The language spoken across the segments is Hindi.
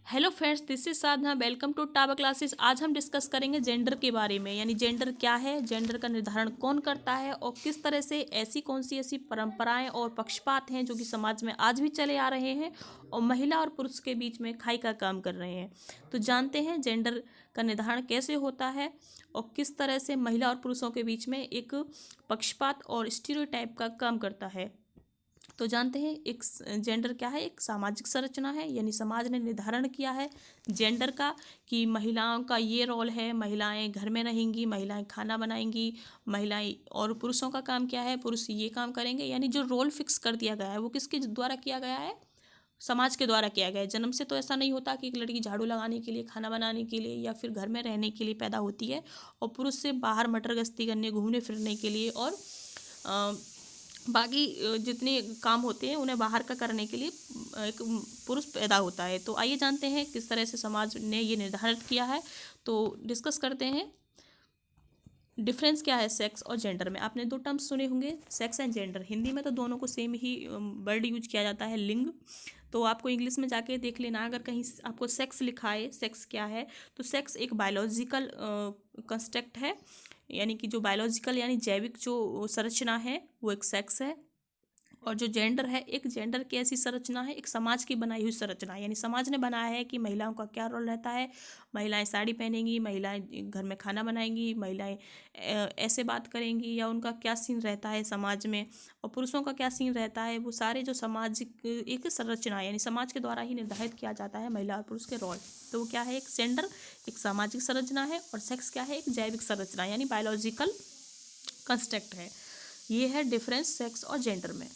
Hello friends, this is Sadhana. Welcome to Taba classes. आज हम डिस्कस करेंगे जेंडर के बारे में, यानी जेंडर क्या है, जेंडर का निर्धारण कौन करता है और किस तरह से कौन सी ऐसी परंपराएं और पक्षपात हैं जो कि समाज में आज भी चले आ रहे हैं और महिला और पुरुष के बीच में खाई का काम कर रहे हैं। तो जानते हैं जेंडर का निर्धारण कैसे होता है और किस तरह से महिला और पुरुषों के बीच में एक पक्षपात और स्टीरियोटाइप का काम करता है। तो जानते हैं एक जेंडर क्या है, एक सामाजिक संरचना है, यानी समाज ने निर्धारण किया है जेंडर का कि महिलाओं का ये रोल है, महिलाएं घर में रहेंगी, महिलाएं खाना बनाएंगी, महिलाएं, और पुरुषों का काम क्या है, पुरुष ये काम करेंगे। यानी जो रोल फिक्स कर दिया गया है वो किसके द्वारा किया गया है, समाज के द्वारा किया गया है। जन्म से तो ऐसा नहीं होता कि एक लड़की झाड़ू लगाने के लिए, खाना बनाने के लिए या फिर घर में रहने के लिए पैदा होती है और पुरुष से बाहर मटर गश्ती करने, घूमने फिरने के लिए और बाकी जितने काम होते हैं उन्हें बाहर का करने के लिए एक पुरुष पैदा होता है। तो आइए जानते हैं किस तरह से समाज ने ये निर्धारित किया है। तो डिस्कस करते हैं डिफरेंस क्या है सेक्स और जेंडर में। आपने दो टर्म्स सुने होंगे, सेक्स एंड जेंडर। हिंदी में तो दोनों को सेम ही वर्ड यूज किया जाता है, लिंग। तो आपको इंग्लिश में जाके देख लेना, अगर कहीं आपको सेक्स लिखा है, सेक्स क्या है, तो सेक्स एक बायोलॉजिकल कंस्ट्रक्ट है, यानी कि जो बायोलॉजिकल यानी जैविक जो संरचना है वो एक सेक्स है। और जो जेंडर है, एक जेंडर की ऐसी संरचना है, एक समाज की बनाई हुई संरचना है, यानी समाज ने बनाया है कि महिलाओं का क्या रोल रहता है। महिलाएं साड़ी पहनेंगी, महिलाएं घर में खाना बनाएंगी, महिलाएं ऐसे बात करेंगी, या उनका क्या सीन रहता है समाज में, और पुरुषों का क्या सीन रहता है। वो सारे जो सामाजिक एक संरचना है, यानी समाज के द्वारा ही निर्धारित किया जाता है महिला और पुरुष के रोल। तो वो क्या है, एक जेंडर एक सामाजिक संरचना है, और सेक्स क्या है, एक जैविक संरचना यानी बायोलॉजिकल कंस्ट्रक्ट है। ये है डिफरेंस सेक्स और जेंडर में।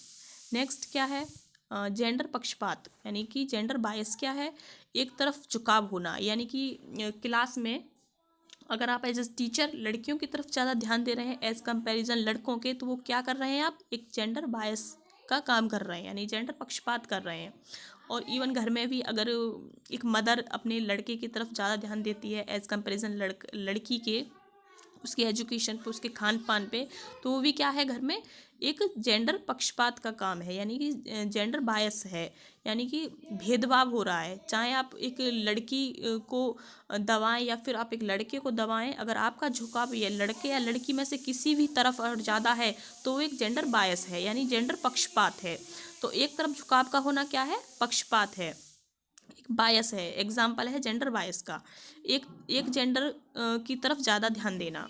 नेक्स्ट क्या है, जेंडर पक्षपात, यानी कि जेंडर बायस क्या है, एक तरफ झुकाव होना। यानी कि क्लास में अगर आप एज ए टीचर लड़कियों की तरफ ज़्यादा ध्यान दे रहे हैं एज कंपैरिजन लड़कों के, तो वो क्या कर रहे हैं, आप एक जेंडर बायस का काम कर रहे हैं, यानी जेंडर पक्षपात कर रहे हैं। और इवन घर में भी अगर एक मदर अपने लड़के की तरफ ज़्यादा ध्यान देती है एज कंपैरिजन लड़की के, उसके एजुकेशन पे, उसके खान पान पे, तो वो भी क्या है, घर में एक जेंडर पक्षपात का काम है, यानी कि जेंडर बायस है, यानी कि भेदभाव हो रहा है। चाहे आप एक लड़की को दबाएं या फिर आप एक लड़के को दबाएं, अगर आपका झुकाव ये लड़के या लड़की में से किसी भी तरफ और ज़्यादा है तो वो एक जेंडर बायस है, यानी जेंडर पक्षपात है। तो एक तरफ झुकाव का होना क्या है, पक्षपात है, एक बायस है। एग्जाम्पल है जेंडर बायस का, एक एक जेंडर की तरफ ज़्यादा ध्यान देना।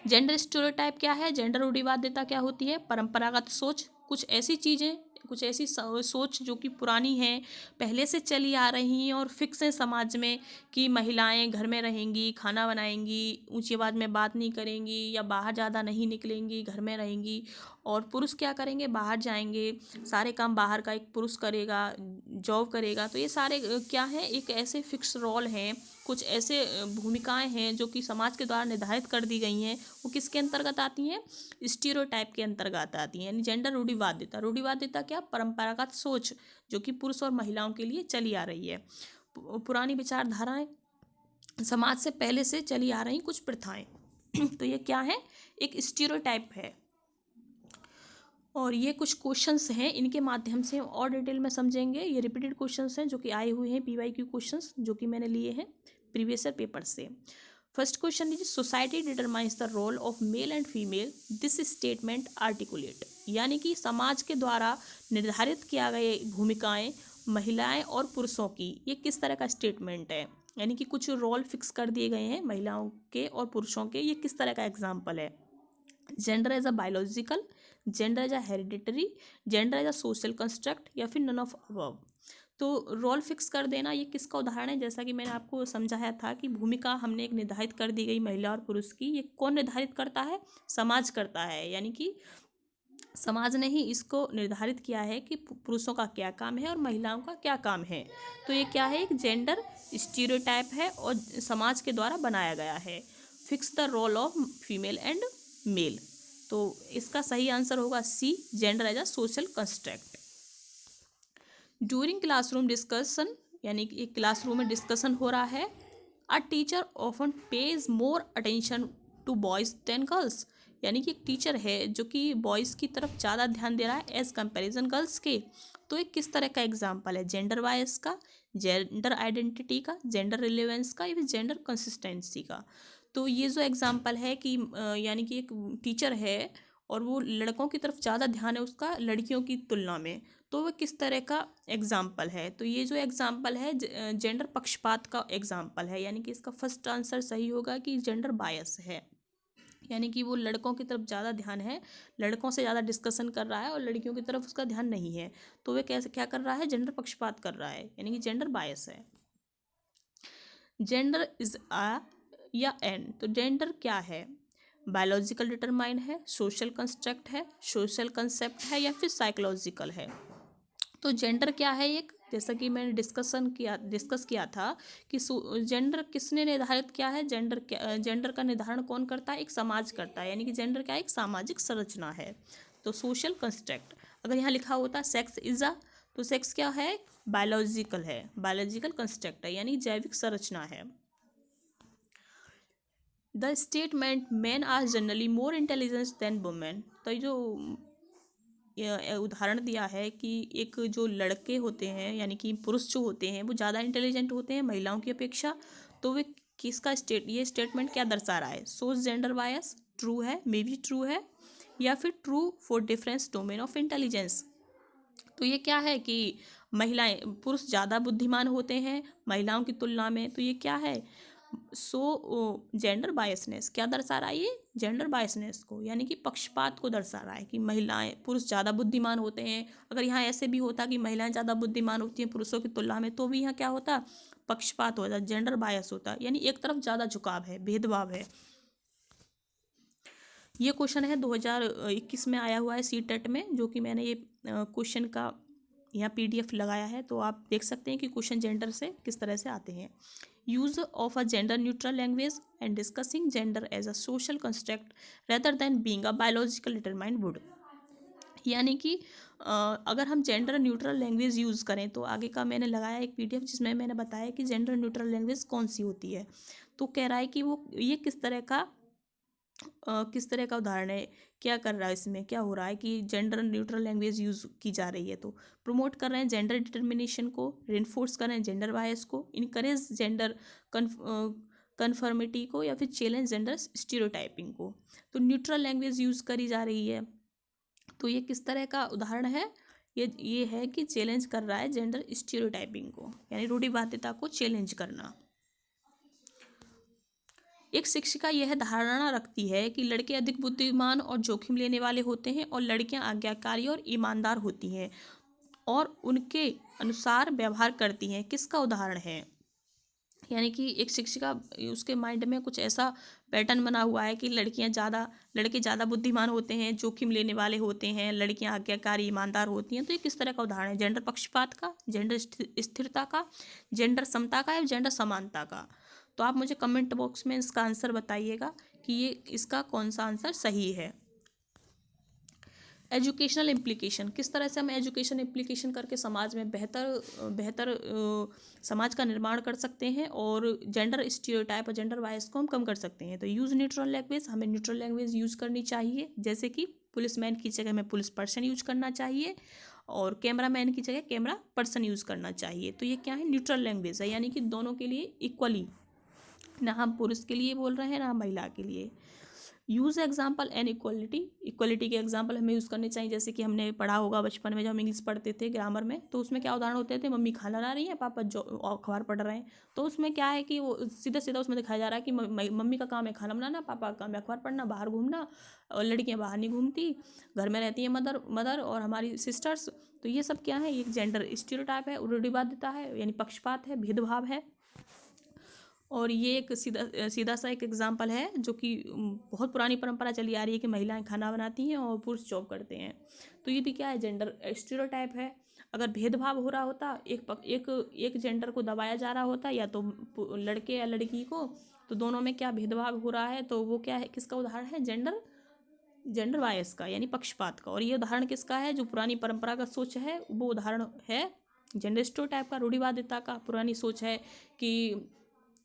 जेंडर स्टीरियोटाइप क्या है, जेंडर रूढ़िवादिता क्या होती है, परंपरागत सोच, कुछ ऐसी चीज़ें, कुछ ऐसी सोच जो कि पुरानी हैं, पहले से चली आ रही हैं और फिक्स है समाज में, कि महिलाएं घर में रहेंगी, खाना बनाएंगी, ऊंची आवाज़ में बात नहीं करेंगी या बाहर ज़्यादा नहीं निकलेंगी, घर में रहेंगी। और पुरुष क्या करेंगे, बाहर जाएंगे, सारे काम बाहर का एक पुरुष करेगा, जॉब करेगा। तो ये सारे क्या हैं, एक ऐसे फिक्स रोल हैं, कुछ ऐसे भूमिकाएं हैं जो कि समाज के द्वारा निर्धारित कर दी गई हैं। वो किसके अंतर्गत आती हैं, स्टीरियोटाइप के अंतर्गत आती हैं, यानी जेंडर रूढ़िवादिता। रूढ़िवादिता क्या, परंपरागत सोच जो कि पुरुष और महिलाओं के लिए चली आ रही है, पुरानी विचारधाराएं, समाज से पहले से चली आ रही कुछ प्रथाएं। तो ये क्या है, एक स्टीरियोटाइप है। और ये कुछ क्वेश्चंस हैं, इनके माध्यम से हम और डिटेल में समझेंगे। ये रिपीटेड क्वेश्चंस हैं जो कि आए हुए हैं, PYQ क्वेश्चंस जो कि मैंने लिए हैं प्रीवियस ईयर पेपर से। First question is society determines the role of male and female, this statement articulate, यानी कि समाज के द्वारा निर्धारित किया गए भूमिकाएं महिलाएं और पुरुषों की, ये किस तरह का स्टेटमेंट है, यानी कि कुछ रोल फिक्स कर दिए गए हैं महिलाओं के और पुरुषों के, ये किस तरह का एग्जाम्पल है। Gender as a biological, gender as a hereditary, gender as a social construct, या फिर नन ऑफ अबव। तो रोल फिक्स कर देना ये किसका उदाहरण है, जैसा कि मैंने आपको समझाया था कि भूमिका हमने एक निर्धारित कर दी गई महिला और पुरुष की, ये कौन निर्धारित करता है, समाज करता है, यानी कि समाज ने ही इसको निर्धारित किया है कि पुरुषों का क्या काम है और महिलाओं का क्या काम है। तो ये क्या है, एक जेंडर स्टीरियोटाइप है और समाज के द्वारा बनाया गया है। Fix the role of female and male, तो इसका सही आंसर होगा C, gender as a social construct. During classroom discussion, यानी कि एक क्लासरूम में डिस्कशन हो रहा है, a teacher often pays more attention to boys than girls, यानी कि एक टीचर है जो कि बॉयज़ की तरफ ज़्यादा ध्यान दे रहा है एज कंपैरिजन गर्ल्स के। तो एक किस तरह का एग्जाम्पल है, जेंडर बायस का, जेंडर आइडेंटिटी का, जेंडर रिलेवेंस का या फिर जेंडर कंसिस्टेंसी का। तो ये जो एग्जाम्पल है कि यानी कि एक टीचर है और वो लड़कों की तरफ ज़्यादा ध्यान है उसका लड़कियों की तुलना में, तो वह किस तरह का एग्जाम्पल है। तो ये जो एग्जाम्पल है जेंडर पक्षपात का एग्जाम्पल है, यानी कि इसका फर्स्ट आंसर सही होगा कि जेंडर बायस है, यानी कि वो लड़कों की तरफ ज़्यादा ध्यान है, लड़कों से ज़्यादा डिस्कशन कर रहा है और लड़कियों की तरफ उसका ध्यान नहीं है, तो वह कैसे क्या कर रहा है, जेंडर पक्षपात कर रहा है, यानी कि जेंडर बायस है। जेंडर इज आ या एन, तो जेंडर क्या है, बायोलॉजिकल डिटरमाइन है, सोशल कंस्ट्रक्ट है, सोशल कंसेप्ट है या फिर साइकोलॉजिकल है। तो जेंडर क्या है, एक जैसा कि मैंने डिस्कस किया था कि जेंडर किसने निर्धारित किया है, जेंडर का निर्धारण कौन करता है, एक समाज करता है, यानी कि जेंडर क्या है, एक सामाजिक संरचना है। तो सोशल कंस्ट्रक्ट, अगर यहाँ लिखा होता सेक्स इज अ, तो सेक्स क्या है, बायोलॉजिकल है, बायोलॉजिकल कंस्ट्रक्ट है, यानी जैविक संरचना है। The statement man are generally more intelligence than women, तो ये जो उदाहरण दिया है कि एक जो लड़के होते हैं यानी कि पुरुष जो होते हैं वो ज़्यादा इंटेलिजेंट होते हैं महिलाओं की अपेक्षा, तो वे किसका ये स्टेटमेंट क्या दर्शा रहा है, सोज जेंडर बायस, ट्रू है, मे बी ट्रू है, या फिर true for difference domain of intelligence. तो ये क्या है कि महिलाएं पुरुष ज़्यादा बुद्धिमान होते हैं महिलाओं की तुलना में, तो ये क्या है, जेंडर बायसनेस क्या दर्शा रहा है, ये जेंडर बायसनेस को यानी कि पक्षपात को दर्शा रहा है कि महिलाएं पुरुष ज़्यादा बुद्धिमान होते हैं। अगर यहाँ ऐसे भी होता कि महिलाएं ज़्यादा बुद्धिमान होती हैं पुरुषों की तुलना में, तो भी यहाँ क्या होता, पक्षपात होता, जेंडर बायस होता, यानी एक तरफ ज़्यादा झुकाव है, भेदभाव है। ये क्वेश्चन है 2021 में आया हुआ है सीटेट में, जो कि मैंने ये क्वेश्चन का यहाँ PDF लगाया है, तो आप देख सकते हैं कि क्वेश्चन जेंडर से किस तरह से आते हैं। Use of a gender neutral language and discussing gender as a social construct rather than being a biological determined would, यानी कि अगर हम जेंडर न्यूट्रल लैंग्वेज यूज़ करें, तो आगे का मैंने लगाया एक PDF जिसमें मैंने बताया कि जेंडर न्यूट्रल लैंग्वेज कौन सी होती है। तो कह रहा है कि वो ये किस तरह का उदाहरण है, क्या कर रहा है, इसमें क्या हो रहा है कि जेंडर न्यूट्रल लैंग्वेज यूज़ की जा रही है, तो प्रमोट कर रहे हैं जेंडर डिटर्मिनेशन को, रेनफोर्स कर रहे हैं जेंडर बायस को, इनकरेज जेंडर कन्फर्मिटी को, या फिर चैलेंज जेंडर स्टीरियोटाइपिंग को। तो न्यूट्रल लैंग्वेज यूज़ करी जा रही है, तो ये किस तरह का उदाहरण है, ये है कि चैलेंज कर रहा है जेंडर स्टीरियोटाइपिंग को, यानी रूढ़िवादिता को चैलेंज करना। एक शिक्षिका यह धारणा रखती है कि लड़के अधिक बुद्धिमान और जोखिम लेने वाले होते हैं और लड़कियां आज्ञाकारी और ईमानदार होती हैं और उनके अनुसार व्यवहार करती हैं, किसका उदाहरण है, यानी कि एक शिक्षिका उसके माइंड में कुछ ऐसा पैटर्न बना हुआ है कि लड़के ज़्यादा बुद्धिमान होते हैं, जोखिम लेने वाले होते हैं, लड़कियां आज्ञाकारी ईमानदार होती हैं। तो ये किस तरह का उदाहरण है, जेंडर पक्षपात का, जेंडर स्थिरता का, जेंडर समता का या जेंडर समानता का। तो आप मुझे कमेंट बॉक्स में इसका आंसर बताइएगा कि ये इसका कौन सा आंसर सही है। एजुकेशनल इम्प्लीकेशन, किस तरह से हम एजुकेशन इम्प्लीकेशन करके समाज में बेहतर समाज का निर्माण कर सकते हैं और जेंडर स्टीरियोटाइप और जेंडर बायस को हम कम कर सकते हैं। तो यूज़ न्यूट्रल लैंग्वेज, हमें न्यूट्रल लैंग्वेज यूज़ करनी चाहिए, जैसे कि पुलिसमैन की जगह में पुलिस पर्सन यूज करना चाहिए और कैमरा मैन की जगह कैमरा पर्सन यूज़ करना चाहिए। तो ये क्या है, न्यूट्रल लैंग्वेज है, यानी कि दोनों के लिए इक्वली, ना हम पुरुष के लिए बोल रहे हैं ना हम महिला के लिए। Use example and equality, equality के एग्जाम्पल हमें यूज़ करने चाहिए, जैसे कि हमने पढ़ा होगा बचपन में जब हम इंग्लिश पढ़ते थे ग्रामर में, तो उसमें क्या उदाहरण होते थे, मम्मी खाना ला रही है पापा जो अखबार पढ़ रहे हैं। तो उसमें क्या है कि वो सीधा सीधा उसमें दिखाया जा रहा है कि मम्मी का काम है खाना बनाना, पापा का काम है अखबार पढ़ना, बाहर घूमना, और लड़कियाँ बाहर नहीं घूमती, घर में रहती हैं मदर और हमारी सिस्टर्स। तो ये सब क्या है, एक जेंडर स्टीरियोटाइप है, रूढ़िवादिता है, यानी पक्षपात है, भेदभाव है। और ये एक सीधा सा एक एग्जाम्पल है जो कि बहुत पुरानी परंपरा चली आ रही है कि महिलाएं खाना बनाती हैं और पुरुष जॉब करते हैं। तो ये भी क्या है, जेंडर स्टीरियोटाइप है। अगर भेदभाव हो रहा होता, एक जेंडर को दबाया जा रहा होता, या तो लड़के या लड़की को, तो दोनों में क्या भेदभाव हो रहा है, तो वो क्या है, किसका उदाहरण है, जेंडर बायस का, यानी पक्षपात का। और ये उदाहरण किसका है, जो पुरानी परंपरा का सोच है, वो उदाहरण है जेंडर स्टीरियोटाइप का, रूढ़िवादिता का। पुरानी सोच है कि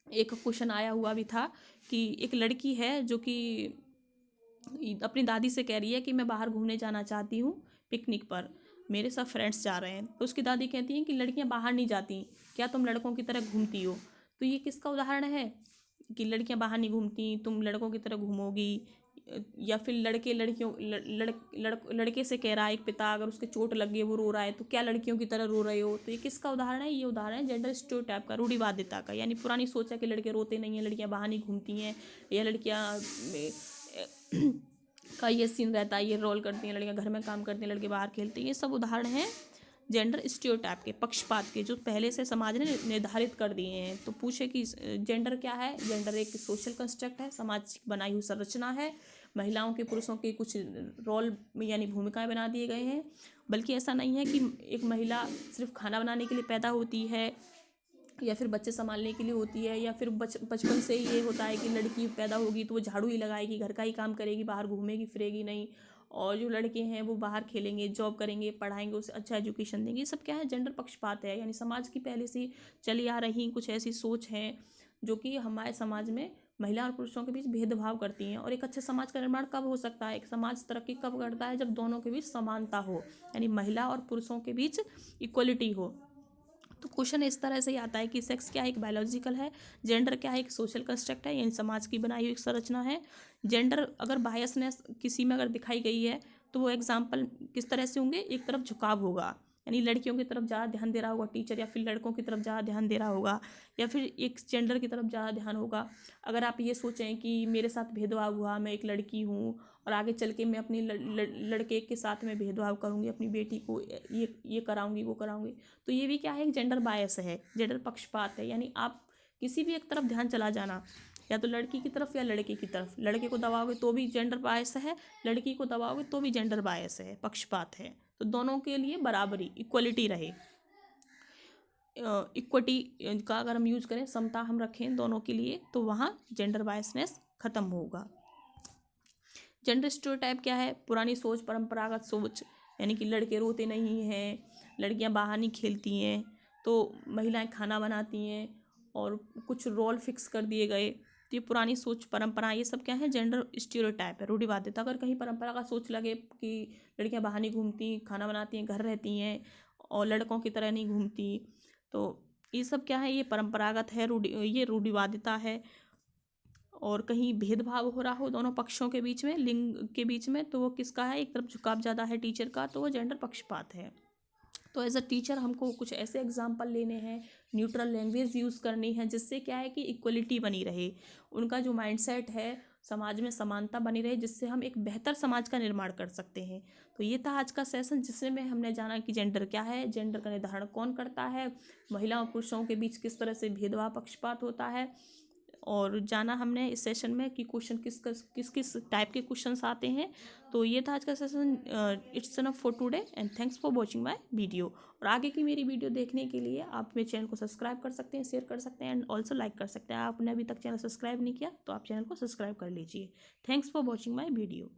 एक क्वेश्चन आया हुआ भी था कि एक लड़की है जो कि अपनी दादी से कह रही है कि मैं बाहर घूमने जाना चाहती हूँ पिकनिक पर, मेरे सब फ्रेंड्स जा रहे हैं, तो उसकी दादी कहती हैं कि लड़कियां बाहर नहीं जाती, क्या तुम लड़कों की तरह घूमती हो। तो ये किसका उदाहरण है कि लड़कियां बाहर नहीं घूमती, तुम लड़कों की तरह घूमोगी। या फिर लड़के लड़कियों लड़के से कह रहा है एक पिता, अगर उसके चोट लग गई वो रो रहा है, तो क्या लड़कियों की तरह रो रहे हो। तो ये किसका उदाहरण है, ये उदाहरण है जेंडर स्टीरियोटाइप का, रूढ़िवादिता का। यानी पुरानी सोच है कि लड़के रोते नहीं हैं, लड़कियां बाहर नहीं घूमती हैं, या लड़कियां का ये सीन रहता है, ये रोल करती हैं, लड़कियां घर में काम करती हैं, लड़के बाहर खेलते हैं। ये सब उदाहरण हैं जेंडर स्टीरियोटाइप के, पक्षपात के, जो पहले से समाज ने निर्धारित कर दिए हैं। तो पूछे कि जेंडर क्या है। जेंडर एक सोशल कंस्ट्रक्ट है, समाज की बनाई हुई संरचना है। महिलाओं के पुरुषों के कुछ रोल यानी भूमिकाएं बना दिए गए हैं। बल्कि ऐसा नहीं है कि एक महिला सिर्फ खाना बनाने के लिए पैदा होती है, या फिर बच्चे संभालने के लिए होती है, या फिर बचपन से ही ये होता है कि लड़की पैदा होगी तो वो झाड़ू ही लगाएगी, घर का ही काम करेगी, बाहर घूमेगी फिरेगी नहीं। और जो लड़के हैं वो बाहर खेलेंगे, जॉब करेंगे, पढ़ाएंगे, उसे अच्छा एजुकेशन देंगे। ये सब क्या है, जेंडर पक्षपात है। यानी समाज की पहले से चली आ रही कुछ ऐसी सोच है जो कि हमारे समाज में महिला और पुरुषों के बीच भेदभाव करती हैं। और एक अच्छे समाज का निर्माण कब हो सकता है, एक समाज तरक्की कब करता है, जब दोनों के बीच समानता हो, यानी महिला और पुरुषों के बीच इक्वलिटी हो। तो क्वेश्चन इस तरह से ही आता है कि सेक्स क्या है, एक बायोलॉजिकल है, जेंडर क्या है, एक सोशल कंस्ट्रक्ट है, यानी समाज की बनाई हुई एक संरचना है। जेंडर अगर बायसनेस किसी में अगर दिखाई गई है तो वो एग्जाम्पल किस तरह से होंगे, एक तरफ झुकाव होगा, यानी लड़कियों की तरफ ज़्यादा ध्यान दे रहा होगा टीचर, या फिर लड़कों की तरफ ज़्यादा ध्यान दे रहा होगा, या फिर एक जेंडर की तरफ ज़्यादा ध्यान होगा। अगर आप ये सोचें कि मेरे साथ भेदभाव हुआ, मैं एक लड़की हूँ और आगे चल के मैं अपनी लड़के के साथ में भेदभाव करूँगी, अपनी बेटी को ये कराऊंगी वो कराऊंगी, तो ये भी क्या है, एक जेंडर बायस है, जेंडर पक्षपात है। यानी आप किसी भी एक तरफ ध्यान चला जाना, या तो लड़की की तरफ या लड़के की तरफ, लड़के को दबाओगे तो भी जेंडर बायस है, लड़की को दबाओगे तो भी जेंडर बायस है, पक्षपात है। तो दोनों के लिए बराबरी, इक्वलिटी रहे, इक्विटी का अगर हम यूज करें, समता हम रखें दोनों के लिए, तो वहाँ जेंडर बायसनेस खत्म होगा। जेंडर स्टीरियोटाइप क्या है, पुरानी सोच, परंपरागत सोच, यानी कि लड़के रोते नहीं हैं, लड़कियां बाहर नहीं खेलती हैं, तो महिलाएं खाना बनाती हैं, और कुछ रोल फिक्स कर दिए गए। तो ये पुरानी सोच, परंपरा, ये सब क्या है, जेंडर स्टीरियोटाइप है, रूढ़िवादिता। अगर कहीं परंपरा का सोच लगे कि लड़कियां बाहर नहीं घूमती, खाना बनाती हैं, घर रहती हैं और लड़कों की तरह नहीं घूमती, तो ये सब क्या है, ये परंपरागत है, ये रूढ़िवादिता है। और कहीं भेदभाव हो रहा हो दोनों पक्षों के बीच में, लिंग के बीच में, तो वो किसका है, एक तरफ झुकाव ज़्यादा है टीचर का, तो वो जेंडर पक्षपात है। तो एज अ टीचर हमको कुछ ऐसे एग्जाम्पल लेने हैं, न्यूट्रल लैंग्वेज यूज़ करनी है, जिससे क्या है कि इक्वलिटी बनी रहे, उनका जो माइंडसेट है समाज में समानता बनी रहे, जिससे हम एक बेहतर समाज का निर्माण कर सकते हैं। तो ये था आज का सेशन, जिसमें हमने जाना कि जेंडर क्या है, जेंडर का निर्धारण कौन करता है, महिलाओं पुरुषों के बीच किस तरह से भेदभाव पक्षपात होता है, और जाना हमने इस सेशन में कि क्वेश्चन किस किस टाइप के क्वेश्चंस आते हैं। तो ये था आज का session. It's enough for today and thanks for watching my video. और आगे की मेरी वीडियो देखने के लिए आप मेरे चैनल को सब्सक्राइब कर सकते हैं, शेयर कर सकते हैं, एंड ऑल्सो लाइक कर सकते हैं। आपने अभी तक चैनल सब्सक्राइब नहीं किया तो आप चैनल को सब्सक्राइब कर लीजिए। Thanks for watching my video.